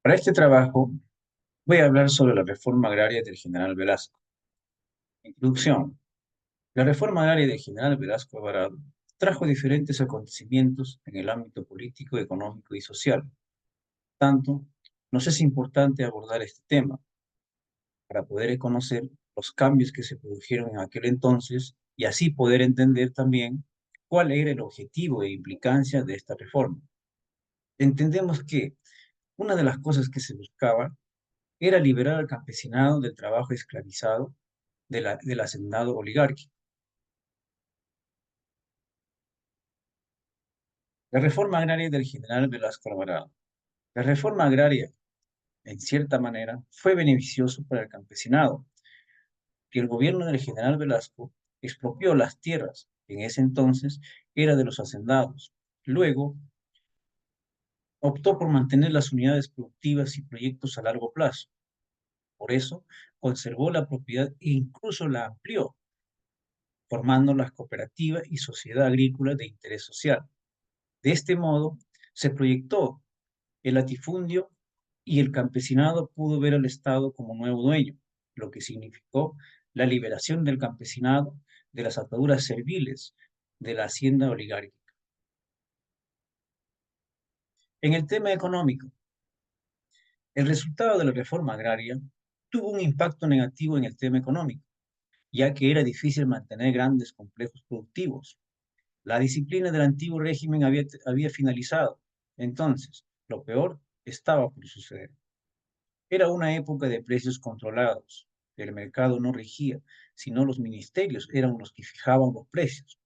Para este trabajo voy a hablar sobre la reforma agraria del general Velasco. Introducción. La reforma agraria del general Velasco Alvarado trajo diferentes acontecimientos en el ámbito político, económico y social. Tanto, nos es importante abordar este tema para poder conocer los cambios que se produjeron en aquel entonces y así poder entender también cuál era el objetivo e implicancia de esta reforma. Entendemos que una de las cosas que se buscaba era liberar al campesinado del trabajo esclavizado del hacendado oligárquico. La reforma agraria del general Velasco Alvarado. La reforma agraria, en cierta manera, fue beneficioso para el campesinado, que el gobierno del general Velasco expropió las tierras, que en ese entonces era de los hacendados. Luego, optó por mantener las unidades productivas y proyectos a largo plazo. Por eso, conservó la propiedad e incluso la amplió, formando las cooperativas y sociedad agrícola de interés social. De este modo, se proyectó el latifundio y el campesinado pudo ver al Estado como nuevo dueño, lo que significó la liberación del campesinado de las ataduras serviles de la hacienda oligárquica. En el tema económico, el resultado de la reforma agraria tuvo un impacto negativo en el tema económico, ya que era difícil mantener grandes complejos productivos. La disciplina del antiguo régimen había finalizado. Entonces, lo peor estaba por suceder. Era una época de precios controlados. El mercado no regía, sino los ministerios eran los que fijaban los precios.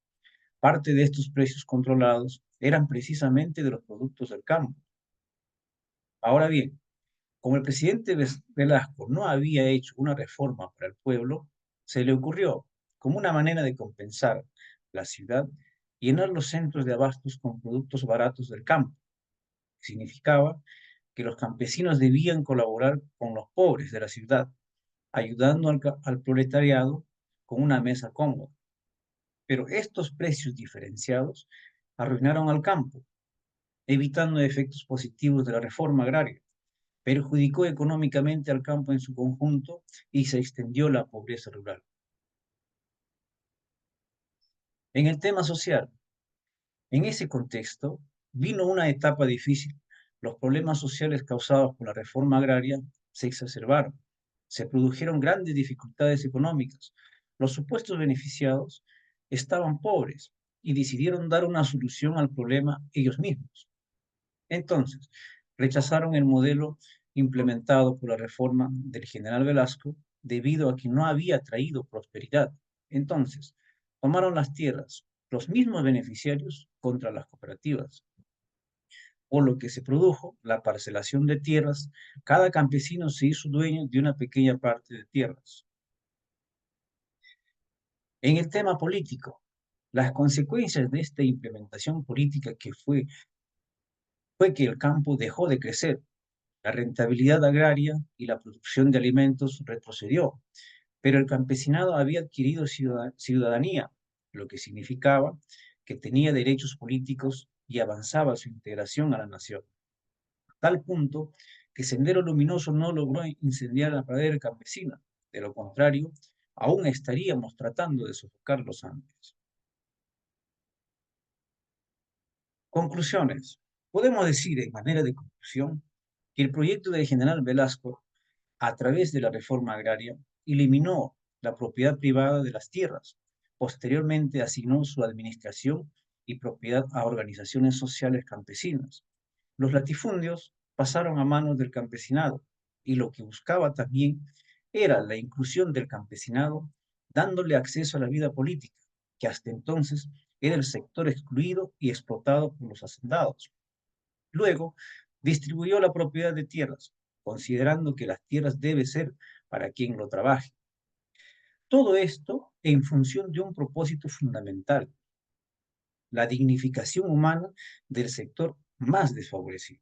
Parte de estos precios controlados eran precisamente de los productos del campo. Ahora bien, como el presidente Velasco no había hecho una reforma para el pueblo, se le ocurrió, como una manera de compensar la ciudad, llenar los centros de abastos con productos baratos del campo. Significaba que los campesinos debían colaborar con los pobres de la ciudad, ayudando al proletariado con una mesa cómoda. Pero estos precios diferenciados arruinaron al campo, evitando efectos positivos de la reforma agraria. Perjudicó económicamente al campo en su conjunto y se extendió la pobreza rural. En el tema social, en ese contexto, vino una etapa difícil. Los problemas sociales causados por la reforma agraria se exacerbaron. Se produjeron grandes dificultades económicas. Los supuestos beneficiados estaban pobres y decidieron dar una solución al problema ellos mismos. Entonces, rechazaron el modelo implementado por la reforma del general Velasco debido a que no había traído prosperidad. Entonces, tomaron las tierras, los mismos beneficiarios, contra las cooperativas, por lo que se produjo la parcelación de tierras. Cada campesino se hizo dueño de una pequeña parte de tierras. En el tema político, las consecuencias de esta implementación política fue que el campo dejó de crecer. La rentabilidad agraria y la producción de alimentos retrocedió, pero el campesinado había adquirido ciudadanía, lo que significaba que tenía derechos políticos y avanzaba su integración a la nación. A tal punto que Sendero Luminoso no logró incendiar la pradera campesina. De lo contrario, aún estaríamos tratando de sofocarlos antes. Conclusiones. Podemos decir en manera de conclusión que el proyecto del general Velasco, a través de la reforma agraria, eliminó la propiedad privada de las tierras. Posteriormente asignó su administración y propiedad a organizaciones sociales campesinas. Los latifundios pasaron a manos del campesinado y lo que buscaba también era la inclusión del campesinado, dándole acceso a la vida política, que hasta entonces era el sector excluido y explotado por los hacendados. Luego, distribuyó la propiedad de tierras, considerando que las tierras deben ser para quien lo trabaje. Todo esto en función de un propósito fundamental, la dignificación humana del sector más desfavorecido.